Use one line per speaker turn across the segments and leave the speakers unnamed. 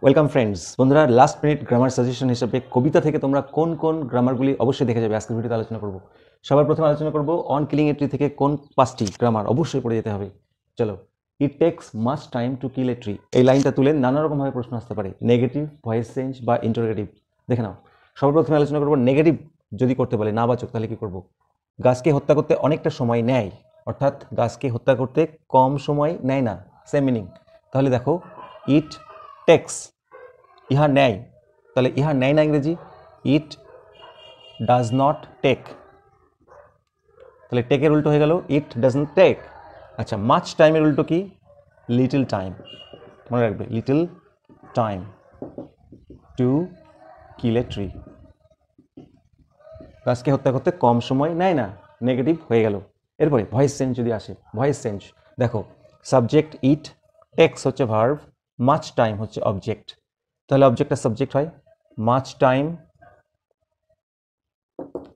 Welcome friends. বন্ধুরা, last minute grammar suggestion হিসেবে কবিতা থেকে তোমরা কোন কোন গ্রামারগুলি অবশ্যই দেখে যাবে আজকের ভিডিওতে আলোচনা করব। সবার প্রথমে আলোচনা করব অন কিলিং এ ট্রি থেকে কোন 5টি গ্রামার অবশ্যই পড়ে যেতে হবে। চলো, it takes much time to kill a tree, এই লাইনটা তুলে নানা রকমভাবে প্রশ্ন আসতে পারে, নেগেটিভ, ভয়েস চেঞ্জ বা ইন্টারোগেটিভ। দেখে নাও, সবার প্রথমে আলোচনা করব নেগেটিভ যদি করতে বলে নাবাচক, তাহলে কি করব? গাছকে হত্যা করতে অনেকটা সময় নেয়, অর্থাৎ গাছকে হত্যা করতে কম সময় নেয় না, সেম মিনিং। তাহলে দেখো, ইট টেক্স, ইহা নেয়, তাহলে ইহা নেয় না ইংরেজি ইট ডাজ নট টেক, তাহলে টেকের উল্টো হয়ে গেল ইট ডাজ নট টেক। আচ্ছা, মাচ টাইমের উল্টো কি? লিটল টাইম, মনে রাখবে, little time to kill a tree. গাছকে হত্যা করতে কম সময় নেয় না, নেগেটিভ হয়ে গেল। এরপরে ভয়েস চেঞ্জ যদি আসে, ভয়েস চেঞ্জ দেখো, সাবজেক্ট ইট, টেক্স হচ্ছে ভার্ব, মাচ টাইম হচ্ছে অবজেক্ট, তাহলে অবজেক্টটা সাবজেক্ট হয়, মাচ টাইম।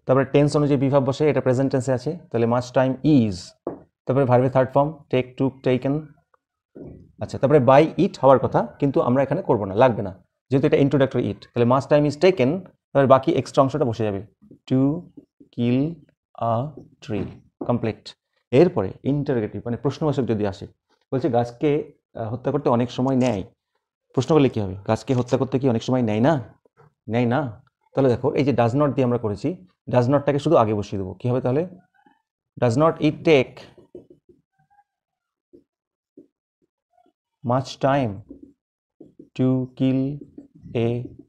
তারপরে টেন্স অনুযায়ী বিভাব বসে, এটা প্রেজেন্ট টেন্সে আছে, তাহলে মাচ টাইম ইজ। তারপরে ভার্বের third form take, took, taken. আচ্ছা, তারপরে বাই ইট হওয়ার কথা, কিন্তু আমরা এখানে করবো না, লাগবে না, যেহেতু এটা ইন্ট্রোডাক্টরি ইট, তাহলে মাচ টাইম ইজ টেকেন, তারপরে বাকি এক্সট্রা অংশটা বসে যাবে, to kill a tree, complete. এরপরে ইন্টারোগেটিভ মানে প্রশ্নবাচক যদি আসে, বলছে গাছকে হত্যা করতে অনেক সময় নেয়, প্রশ্ন করলে কি হবে? গাছকে হত্যা করতে কি অনেক সময় নেয় না? নেয় না। তাহলে দেখো, এই যে ডাজ নট দিয়ে আমরা করেছি, ডাজ নটটাকে শুধু আগে বসিয়ে দেবো, কি হবে তাহলে? Does not it take much time to kill a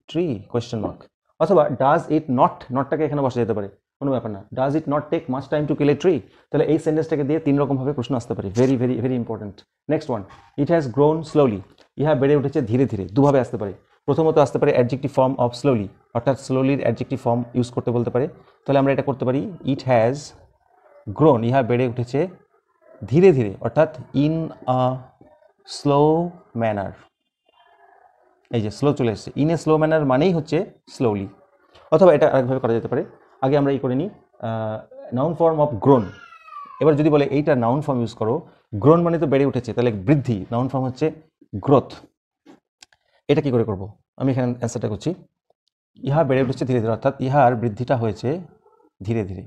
tree, question mark. অথবা ডাজ ইট নট, নটটাকে এখানে বসা যেতে পারে, কোনো ব্যাপার না, does it not take much time to kill a tree. তাহলে এই সেন্টেন্সটাকে দিয়ে তিন রকমভাবে প্রশ্ন আসতে পারে, very very very important. Next one, it has grown slowly, ইহা বেড়ে উঠেছে ধীরে ধীরে, দুভাবে আসতে পারে। প্রথমত আসতে পারে অ্যাডজেক্টিভ ফর্ম অফ স্লোলি, অর্থাৎ স্লোলির অ্যাডজেক্টিভ ফর্ম ইউজ করতে বলতে পারে, তাহলে আমরা এটা করতে পারি, ইট হ্যাজ গ্রোন, ইহা বেড়ে উঠেছে ধীরে ধীরে, অর্থাৎ ইন আ স্লো ম্যানার। এই যে স্লো চলে এসেছে, ইন এ স্লো ম্যানার মানেই হচ্ছে স্লোলি। অথবা এটা আরেকভাবে করা যেতে পারে, আগে আমরা করে নিই নাউন ফর্ম অফ গ্রোন। এবার যদি বলে এইটা নাউন ফর্ম ইউজ করো, গ্রোন মানে তো বেড়ে উঠেছে, তাহলে বৃদ্ধি, নাউন ফর্ম হচ্ছে গ্রোথ। এটা কি করে করব? আমি এখানে অ্যান্সারটা করছি, ইহা বেড়ে উঠেছে ধীরে ধীরে, অর্থাৎ ইহার বৃদ্ধিটা হয়েছে ধীরে ধীরে,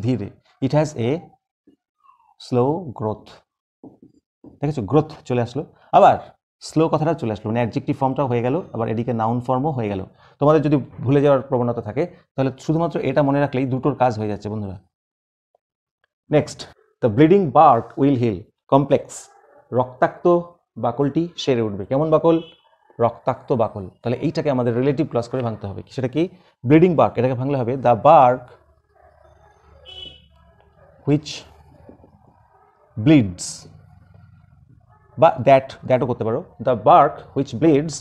ধীরে। It has a slow growth, দেখেছো, গ্রোথ চলে আসলো, আবার স্লো কথাটা চলে আসলো, মানে অ্যাডজেক্টিভ ফর্মটাও হয়ে গেল, আবার এদিকে নাউন ফর্মও হয়ে গেল। তোমাদের যদি ভুলে যাওয়ার প্রবণতা থাকে, তাহলে শুধুমাত্র এটা মনে রাখলেই দুটোর কাজ হয়ে যাচ্ছে বন্ধুরা। Next, the bleeding bark will heal, complex, রক্তাক্ত বাকলটি সেরে উঠবে। কেমন বাকল? রক্তাক্ত বাকল। তাহলে এইটাকে আমাদের রিলেটিভ ক্লজ করে ভাঙতে হবে, সেটা কি? ব্লিডিং বার্ক, এটাকে ভাঙলে হবে দ্য বার্ক হুইচ ব্লিডস, বা দ্যাটও করতে পারো, the bark which bleeds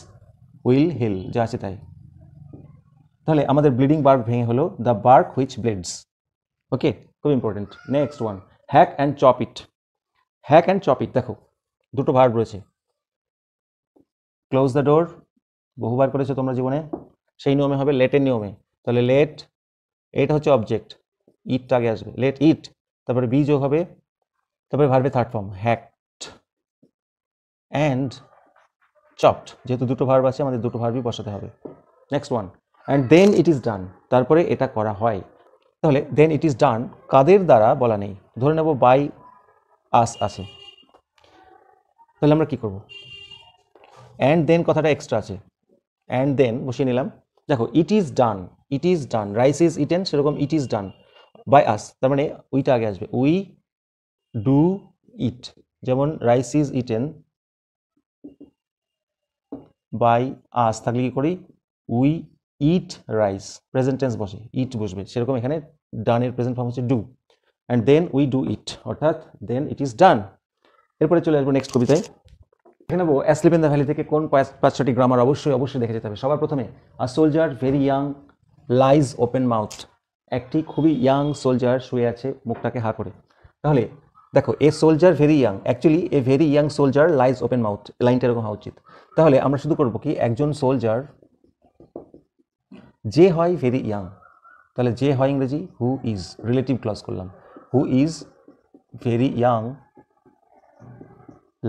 will heal, যা আছে তাই। তাহলে আমাদের ব্লিডিং বার্ক ভেঙে হলো the bark which bleeds. Okay, খুব important. Next one, hack and chop it, hack and chop it, দেখো দুটো ভার্ব রয়েছে। ক্লোজ দ্য ডোর বহুবার করেছো তোমরা জীবনে, সেই নিয়মে হবে লেটের নিয়মে, তাহলে লেট, এটা হচ্ছে অবজেক্ট, ইটটা আগে আসবে, লেট ইট, তারপরে বি যোগ হবে, তারপরে ভার্বের third form hacked and chopped, যেহেতু দুটো ভার্ব আছে আমাদের দুটো ভার্বই বসাতে হবে। Next one, and then it is done, তারপরে এটা করা হয়। তাহলে দেন ইট ইজ ডান কাদের দ্বারা বলা নেই, ধরে নেব বাই আস আছে, তাহলে আমরা কি করব? অ্যান্ড দেন কথাটা এক্সট্রা আছে, অ্যান্ড দেন বসিয়ে নিলাম। দেখো, ইট is done, it is done, rice is eaten, সেরকম ইট ইজ ডান বাই আস, তার মানে উইটা আগে আসবে, উই ডু ইট, যেমন rice is eaten by us থাকলে কি করি, we eat rice, present tense বসে, ইট বসবে, সেরকম এখানে ডানের প্রেজেন্ট ফর্ম হচ্ছে do, and then we do it, অর্থাৎ দেন ইট ইজ ডান। এরপরে চলে আসবো নেক্সট কবিতায়, দেখে নেবো অ্যাসলিপ ইন দ্য ভ্যালি থেকে কোন 5-6টি গ্রামার অবশ্যই দেখে যেতে হবে। সবার প্রথমে, a soldier very young lies open mouth, একটি খুবই ইয়াং সোলজার শুয়ে আছে মুখটাকে হা করে। তাহলে দেখো, a soldier very young, actually a very young soldier lies open mouth, লাইনটা এরকম হওয়া উচিত। তাহলে আমরা শুধু করবো কি, একজন সোলজার যে হয় ভেরি ইয়াং, তাহলে যে হয় ইংরেজি হু ইজ, রিলেটিভ ক্লজ করলাম, who is very young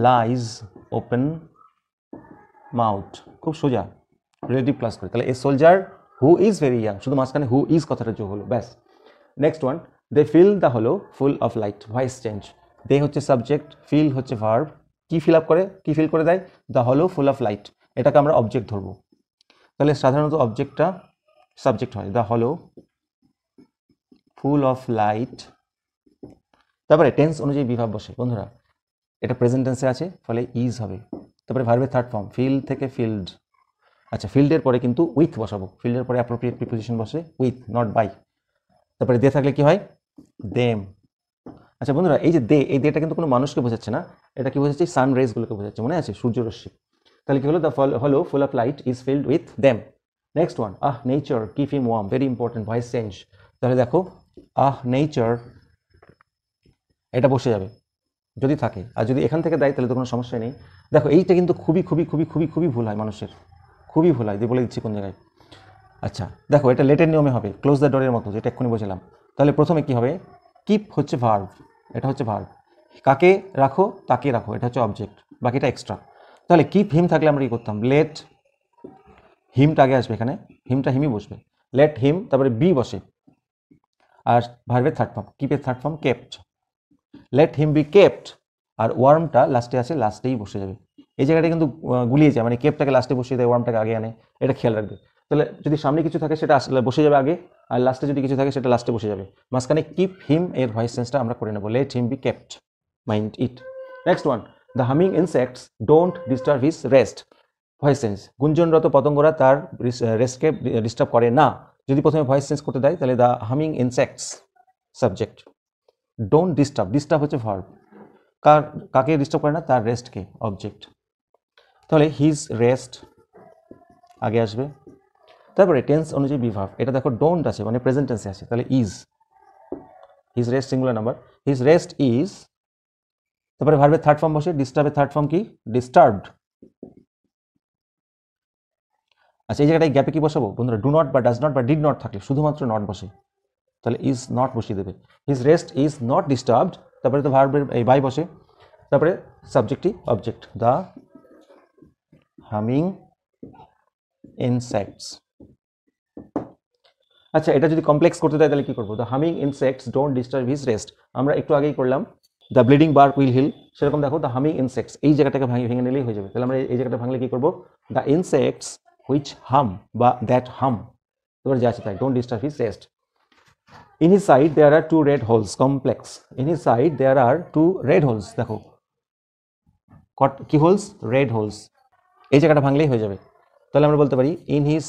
lies open mouth, খুব সোজা রিলেটিভ ক্লাস করে। তাহলে a soldier who is very young, শুধু মাঝখানে হু ইজ কথাটা যোগ হলো, ব্যাস। Next one, they fill the হলো full of light, voice change. They হচ্ছে সাবজেক্ট, ফিল হচ্ছে ভার্ব। কি ফিল আপ করে, কি ফিল করে দেয়? দ্য হলো ফুল অফ লাইট, এটাকে আমরা অবজেক্ট ধরবো। তাহলে সাধারণত অবজেক্টটা সাবজেক্ট হয়, দ্য হলো ফুল অফ লাইট। তারপরে টেন্স অনুযায়ী বিভাব বসে বন্ধুরা, এটা প্রেজেন্ট টেন্সে আছে ফলে ইজ হবে। তারপরে ভার্বের থার্ড ফর্ম, ফিল থেকে ফিল্ড। আচ্ছা, ফিল্ডের পরে কিন্তু উইথ বসাবো, ফিল্ডের পরে অ্যাপ্রোপ্রিয়েট প্রিপোজিশন বসে উইথ, নট বাই। তারপরে দে থাকলে কি হয়? দেম। আচ্ছা বন্ধুরা, এই যে দে, এই দেটা কিন্তু কোনো মানুষকে বোঝাচ্ছে না, এটা কি বোঝাচ্ছে? সান রেজগুলোকে বোঝাচ্ছে, মনে আছে? সূর্যরশ্মি। তাহলে কি হলো? দ্য হলো full of light is filled with them. Next one, nature keep him warm, very important, voice change. তাহলে দেখো নেচার, এটা বসে যাবে যদি থাকে, আর যদি এখান থেকে দেয় তাহলে তো কোনো সমস্যা নেই। দেখো এইটা কিন্তু খুবই খুবই খুবই খুবই খুবই ভুল হয় মানুষের, খুবই ভুল হয়, দিয়ে বলে দিচ্ছি কোন জায়গায়। আচ্ছা দেখো, এটা লেটের নিয়মে হবে, ক্লোজ দ্য ডোরের মতো, যেটা এক্ষুনি বলছিলাম। তাহলে প্রথমে কি হবে? কিপ হচ্ছে ভার্ব, এটা হচ্ছে ভার্ব। কাকে রাখো? তাকে রাখো, এটা হচ্ছে অবজেক্ট, বাকিটা এক্সট্রা। তাহলে কিপ হিম থাকলে আমরা কি করতাম? লেট হিমটা আগে আসবে, এখানে হিমটা হিমই বসবে, লেট হিম, তারপরে বি বসে, আর ভার্বের থার্ড ফর্ম, কিপের third form kept, let him be kept. আর ওয়ার্মটা লাস্টে আসে, লাস্টেই বসে যাবে। এই জায়গাটা কিন্তু গুলিয়ে যায়, মানে কেপটাকে লাস্টে বসিয়ে দেয়, ওয়ার্মটাকে আগে আনে, এটা খেয়াল রাখবে। তাহলে যদি সামনে কিছু থাকে সেটা আসলে বসে যাবে আগে, আর লাস্টে যদি কিছু থাকে সেটা লাস্টে বসে যাবে। মাঝখানে কিপ হিম এর ভয়েস চেঞ্জটা আমরা করে নেবো, let him be kept, mind it. Next one, the humming insects don't disturb his rest, voice change. গুঞ্জনরত পতঙ্গরা তার রেস্টকে ডিস্টার্ব করে না। যদি প্রথমে ভয়েস চেঞ্জ করতে দেয় তাহলে the humming insects subject, don't disturb, disturb হচ্ছে ভার্ব, কাকে ডিস্টার্ব করে না? তার রেস্টকে, অবজেক্ট। তাহলে হিজ রেস্ট আগে আসবে। তারপরে টেন্স অনুযায়ী বিভাব, এটা দেখো ডোন্ট আছে মানে প্রেজেন্ট টেন্সে আছে, তাহলে is, his rest singular number, his rest is. তারপরে ভার্বের থার্ড ফর্ম বসে, ডিস্টার্বের থার্ড ফর্ম কি? ডিস্টার্বড। আচ্ছা এই জায়গাটায় গ্যাপে কি বসাবো বন্ধুরা? ডু নট বা ডাজ নট বা ডিড নট থাকলে শুধুমাত্র নট বসে, তাহলে ইজ নট বসিয়ে দেবে, his rest is not disturbed. তারপরে তো ভার্বের এই বাই বসে, তারপরে সাবজেক্টই অবজেক্ট, দ্য হামিং ইনসেক্টস। আচ্ছা এটা যদি কমপ্লেক্স করতে দেয় তাহলে কি করবো? The humming insects don't disturb his rest, আমরা একটু আগেই করলাম the bleeding bark will heal, সেরকম দেখো দ্য হামিং ইনসেক্টস, এই জায়গাটাকে ভেঙে নিলেই হয়ে যাবে। তাহলে আমরা এই জায়গাটা ভাঙলে কি করবো? দ্য ইনসেক্টস হুইচ হাম বা দ্যাট হাম, এবার যা আছে তাই, don't disturb his rest. In his side there are two red holes, complex. In his side there are two red holes, দেখো কি হোলস? রেড হোলস, এই জায়গাটা ভাঙলেই হয়ে যাবে। তাহলে আমরা বলতে পারি in his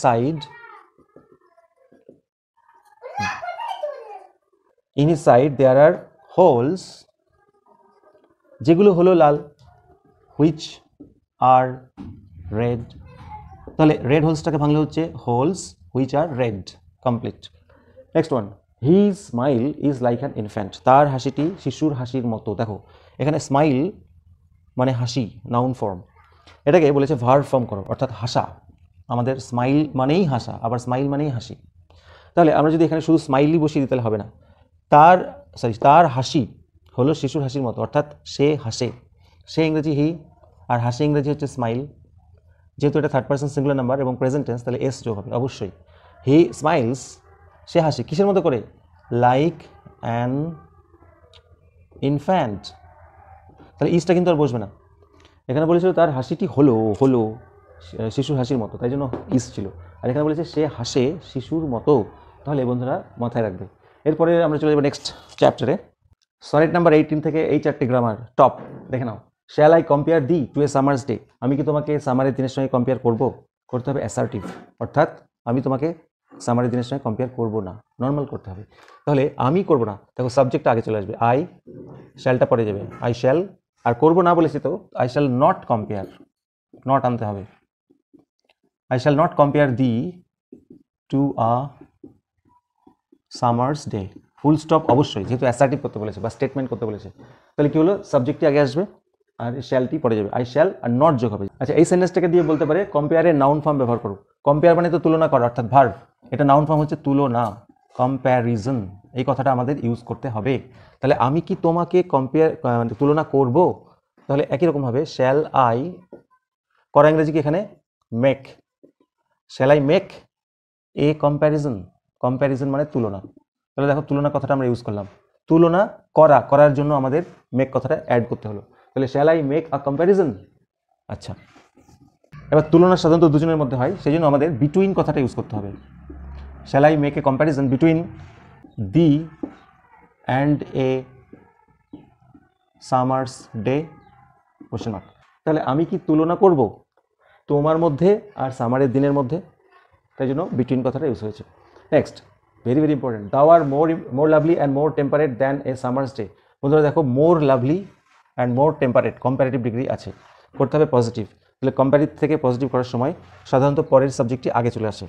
side there are holes, যেগুলো হলো লাল, which are red, তাহলে রেড হোলসটাকে ভাঙলে হচ্ছে হোলস which are red, কমপ্লিট। Next one, his smile is like an infant, তার হাসিটি শিশুর হাসির মতো। দেখো এখানে স্মাইল মানে হাসি, নাউন ফর্ম, এটাকে বলেছে ভার্ব ফর্ম করো, অর্থাৎ হাসা। আমাদের স্মাইল মানেই হাসা, আবার স্মাইল মানেই হাসি। তাহলে আমরা যদি এখানে শুধু স্মাইলই বসিয়ে দিই তাহলে হবে না, তার হাসি হলো শিশুর হাসির মতো, অর্থাৎ সে হাসে, সে ইংরেজি হি, আর হাসি ইংরেজি হচ্ছে স্মাইল। যেহেতু এটা থার্ড পার্সন সিঙ্গুলার নাম্বার এবং প্রেজেন্ট টেন্স, তাহলে এস যোগ হবে অবশ্যই। হি স্মাইলস, সে হাসি কিসের মতো করে? লাইক অ্যান ইনফ্যান্ট, তাহলে ইসটা কিন্তু আর বসবে না। এখানে বলেছিল তার হাসিটি হলো শিশুর হাসির মতো, তাই জন্য ইস ছিল। আর এখানে বলেছে সে হাসে শিশুর মতো, তাহলে বন্ধুরা মাথায় রাখবে। এরপরে আমরা চলে যাবো নেক্সট চ্যাপ্টারে, সনেট নাম্বার 18 থেকে এই চারটি গ্রামার টপ দেখে নাও। Shall I compare thee to a summer's day, আমি কি তোমাকে সামারের দিনের সঙ্গে কম্পেয়ার করবো? করতে হবে অ্যাসার্টিভ, অর্থাৎ আমি তোমাকে সামারের দিনের সঙ্গে কম্পেয়ার করবো না, নর্মাল করতে হবে। তাহলে আমি করবো না, দেখো সাবজেক্টটা আগে চলে আসবে, আই, শ্যালটা পরে যাবে, আই শ্যাল। আর করবো না বলেছি তো, I shall not compare, not আনতে হবে, I shall not compare thee to a summer's day, full stop অবশ্যই, যেহেতু অ্যাসার্টিভ করতে বলেছে বা স্টেটমেন্ট করতে বলেছে। তাহলে কি হলো? সাবজেক্টটি আগে আসবে আর শ্যালটি পরে যাবে, আই শ্যাল আর নট যোগ হবে। আচ্ছা এই সেন্টেন্সটাকে দিয়ে বলতে পারে কম্পেয়ারের নাউন ফর্ম ব্যবহার করো। কম্পেয়ার মানে তো তুলনা করা, অর্থাৎ ভার্ব, এটা নাউন ফর্ম হচ্ছে তুলনা, কম্প্যারিজন, এই কথাটা আমাদের ইউজ করতে হবে। তাহলে আমি কি তোমাকে তুলনা করব, তাহলে একই রকম হবে শ্যাল আই করা ইংরেজি কি এখানে make. Shall I make a comparison, comparison মানে তুলনা। তাহলে দেখো তুলনা কথাটা আমরা ইউজ করলাম, তুলনা করার জন্য আমাদের মেক কথাটা অ্যাড করতে হলো। তাহলে shall I make a comparison. আচ্ছা, এবার তুলনা সাধারণত দুজনের মধ্যে হয়, সেই জন্য আমাদের বিটুইন কথাটা ইউজ করতে হবে। Shall I make a comparison between the and a summer's day question mark. তাহলে আমি কি তুলনা করব তোমার মধ্যে আর সামারের দিনের মধ্যে, তাই জন্য বিটুইন কথাটা ইউজ হয়েছে। Next, very very important, thou art more lovely and more temperate than a summer's day. বন্ধুরা দেখো, more lovely and more temperate comparative degree আছে, করতে হবে পজিটিভ। তাহলে কম্প্যারিভ থেকে পজিটিভ করার সময় সাধারণত পরের সাবজেক্টটি আগে চলে আসে।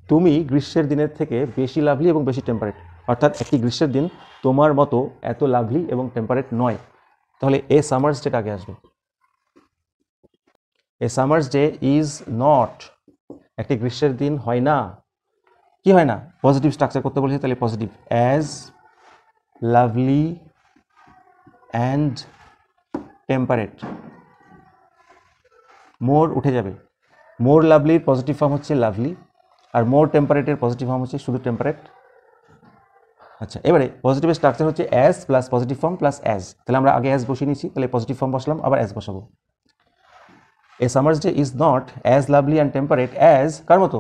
তুমি গ্রীষ্মের দিনের থেকে বেশি লাভলি এবং বেশি টেম্পারেট, অর্থাৎ একটি গ্রীষ্মের দিন তোমার মতো এত লাভলি এবং টেম্পারেট নয়, তাহলে এ সামার্স ডেটা আগে আসবে। এ সামার্স ডে ইজ নট, একটি গ্রীষ্মের দিন হয় না, কি হয় না, পজিটিভ স্ট্রাকচার করতে বলেছে, তাহলে positive, as lovely and temperate. More উঠে যাবে, মোর লাভলির পজিটিভ ফর্ম হচ্ছে লাভলি, আর মোর টেম্পারেটের পজিটিভ ফর্ম হচ্ছে শুধু টেম্পারেট। আচ্ছা, এবারে পজিটিভের স্ট্রাকচার হচ্ছে as plus positive form plus as. তাহলে আমরা আগে অ্যাজ বসিয়ে নিচ্ছি, তাহলে পজিটিভ ফর্ম বসলাম, আবার অ্যাজ বসাবো। A summer's day is not as lovely and temperate as, কার মতো,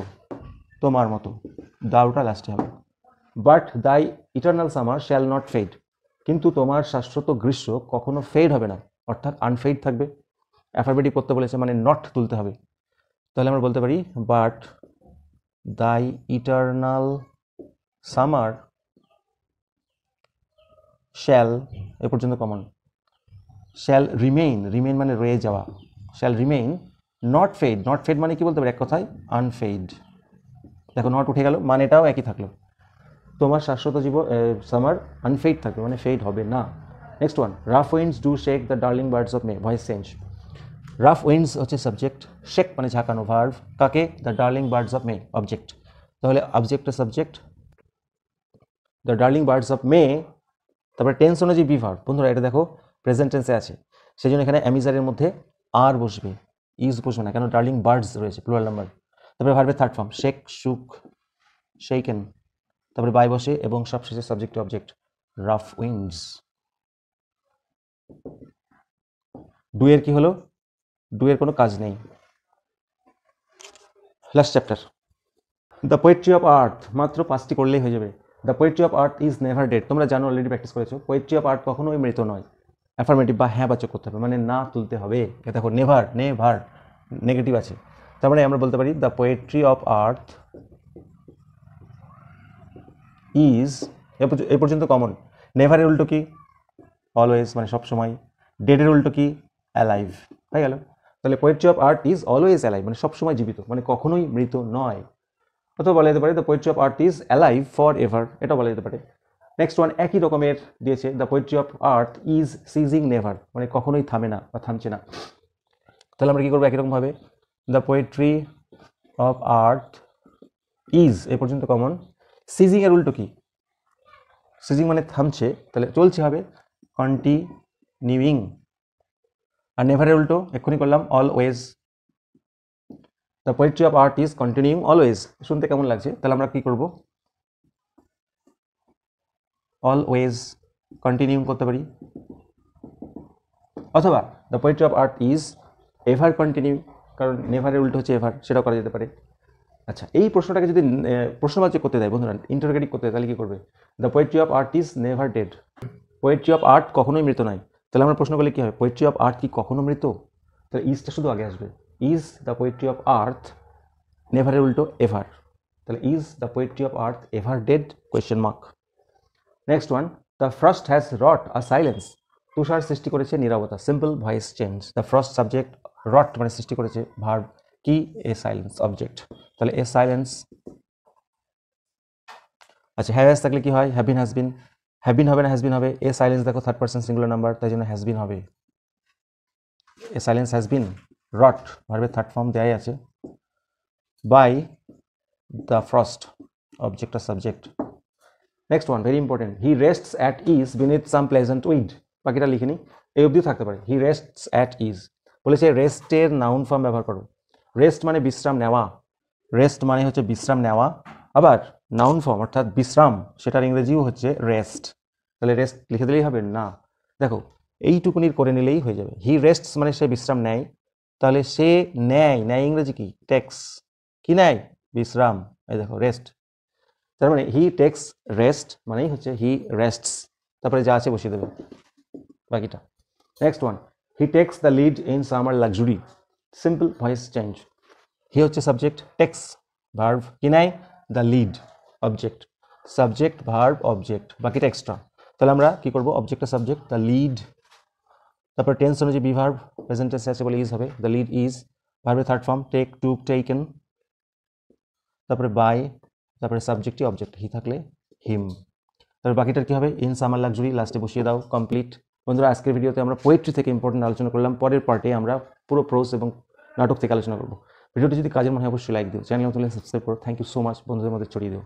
তোমার মতো, দাউটা লাস্টে হবে। But thy eternal summer shall not fade, কিন্তু তোমার শাশ্বত গ্রীষ্ম কখনো ফেড হবে না, অর্থাৎ আনফেড থাকবে। অ্যাফারমেটিভ করতে বলেছে মানে নট তুলতে হবে, তাহলে আমরা বলতে পারি but thy eternal summer shall, এ পর্যন্ত কমন, শ্যাল রিমেইন, রিমেইন মানে রয়ে যাওয়া, shall remain not fade, not fade মানে কি বলতে পারি এক কথায় আনফেড। দেখো নট উঠে গেল, মানেটাও একই থাকলো, তোমার শাশ্বত সামার আনফেড থাকবে মানে ফেড হবে না। Next one, rough winds do shake the darling birds of May, voice change. Rough winds হচ্ছে সাবজেক্ট, শেক মানে ঝাঁকানো, ভার্ভ, কাকে, the darling birds of May object, তাহলে অবজেক্টের subject the darling birds of May, তারপরে tense অনুযায়ী be verb. বন্ধুরা এটা দেখো প্রেজেন্ট টেন্সে আছে, সেই জন্য এখানে অ্যামিজারের মধ্যে আর বসবে, ইজ বসবে না, কেন ডার্লিং বার্ডস রয়েছে প্লুরাল নাম্বার। তারপরে ভার্বের থার্ড ফর্ম শেক, শুক, শেকেন, তারপরে বাই বসে এবং সবশেষে subject to object, rough winds. Do এর কি হলো, ডু এর কোনো কাজ নেই। Last chapter, the poetry of আর্থ, মাত্র 5টি করলেই হয়ে যাবে। The poetry of earth is never dead, তোমরা জানো, অলরেডি প্র্যাকটিস করেছো। পোয়েট্রি অফ আর্থ কখনোই মৃত নয়, অ্যাফার্মেটিভ বা হ্যাঁ বাচক করতে হবে, মানে না তুলতে হবে। দেখো নেভার, নেভার নেগেটিভ আছে, তার মানে আমরা বলতে পারি the poetry of earth is, এ পর্যন্ত কমন। নেভারের উল্টো কি, অলওয়েজ মানে সবসময়। ডেডের উল্টো কি, অ্যালাইভ, হয়ে গেল। তাহলে poetry of earth is always alive মানে সবসময় জীবিত, মানে কখনোই মৃত নয়। অথবা বলা যেতে পারে the poetry of earth is alive for ever, এটা বলা যেতে পারে। নেক্সট ওয়ান একই রকমের দিয়েছে, the poetry of earth is seizing never, মানে কখনোই থামে না বা থামছে না। তাহলে আমরা কি করবো, একই রকমভাবে the poetry of earth is, এ পর্যন্ত কমন। সিজিং এর উল্টো কি, সিজিং মানে থামছে, তাহলে চলছে হবে কন্টিনিউইং। আর নেভারের উল্টো এক্ষুনি করলাম always. The poetry of art is continuing always, শুনতে কেমন লাগছে, তাহলে আমরা কি করব, অলওয়েজ কন্টিনিউইং করতে পারি। অথবা the poetry of art is ever continue, কারণ নেভারের উল্টো হচ্ছে এভার, সেটাও করা যেতে পারে। আচ্ছা, এই প্রশ্নটাকে যদি প্রশ্নবাচক করতে দেয় বন্ধুরা, ইন্টারোগেটিভ করতে দেয়, তাহলে কি করবে, the poetry of art is never dead, poetry of art কখনোই মৃত নয়। তাহলে আমরা প্রশ্ন করলে কি হবে, পোয়েট্রি অফ আর্ট কি কখনো মৃত, তাহলে ইজটা শুধু আগে আসবে, is the poetry of earth, নেভারের উল্টো এভার, তাহলে is the poetry of earth ever dead question mark. Next one, the frost has wrought a silence, তুষার সৃষ্টি করেছে নীরবতা, simple voice change. The frost subject, wrought মানে সৃষ্টি করেছে, ভার্ব কি, এ সাইলেন্স অবজেক্ট, তাহলে এ সাইলেন্স। আচ্ছা, হ্যাজ থাকলে কি হয়, have been, has been, have been হবে না হ্যাজ বিন হবে। এ সাইলেন্স দেখো থার্ড পারসন সিঙ্গুলার নাম্বার, তাই জন্য হ্যাজ বিন হবে। এ সাইলেন্স হ্যাজ বিন রট, ভার্বের থার্ড ফর্ম দেয়াই আছে, বাই দ্য ফ্রস্ট, অবজেক্ট আর subject. Next one very important, he rests at ease beneath some pleasant wind, বাকিটা লিখে নিই, এই অবধিও থাকতে পারে, হি রেস্টস অ্যাট ইজ, বলেছে রেস্টের নাউন ফর্ম ব্যবহার করো। রেস্ট মানে বিশ্রাম নেওয়া, রেস্ট মানে হচ্ছে বিশ্রাম নেওয়া। আবার নাউন ফর্ম অর্থাৎ বিশ্রাম, সেটার ইংরেজিও হচ্ছে রেস্ট। তাহলে রেস্ট লিখে দিলেই হবে না, দেখো এইটুকুনির করে নিলেই হয়ে যাবে। হি রেস্টস মানে সে বিশ্রাম নেয়, তাহলে সে নেয়, নেয় ইংরেজি কি? টেক্স। কি নেয়? বিশ্রাম। এই দেখো রেস্ট, তার মানে হি টেক্স রেস্ট মানেই হচ্ছে হি রেস্টস, তারপরে যা আছে বসিয়ে দেবে বাকিটা। Next one, he takes the lead in summer luxury. Simple voice change. He হচ্ছে সাবজেক্ট, টেক্স ভার্ব, কি নেয়? The lead object, subject verb object, বাকিটা এক্সট্রা। তাহলে আমরা কি করবো? অবজেক্টটা সাবজেক্ট, দ্য লিড, তারপর টেন্স অনুযায়ী বি ভার্ব, প্রেজেন্ট টেন্সে আছে বলে ইজ হবে, দ্য লিড ইজ। ভার্বের third form take, took, taken, তারপরে বাই, তারপরে সাবজেক্টই অবজেক্ট, হি থাকলে হিম। তারপর বাকিটার কি হবে? ইন সামার লাক্সুরি লাস্টে বসিয়ে দাও, কমপ্লিট। বন্ধুরা আজকের ভিডিওতে আমরা পোয়েট্রি থেকে ইম্পর্টেন্ট আলোচনা করলাম, পরের পার্টে আমরা পুরো প্রোজ এবং নাটক থেকে আলোচনা করবো। ভিডিওটি যদি কাজের মনে হয় অবশ্যই লাইক দিও, চ্যানেল নতুন সাবস্ক্রাইব করো। থ্যাংক ইউ সো মাচ, বন্ধুদের মধ্যে ছড়িয়ে দিও।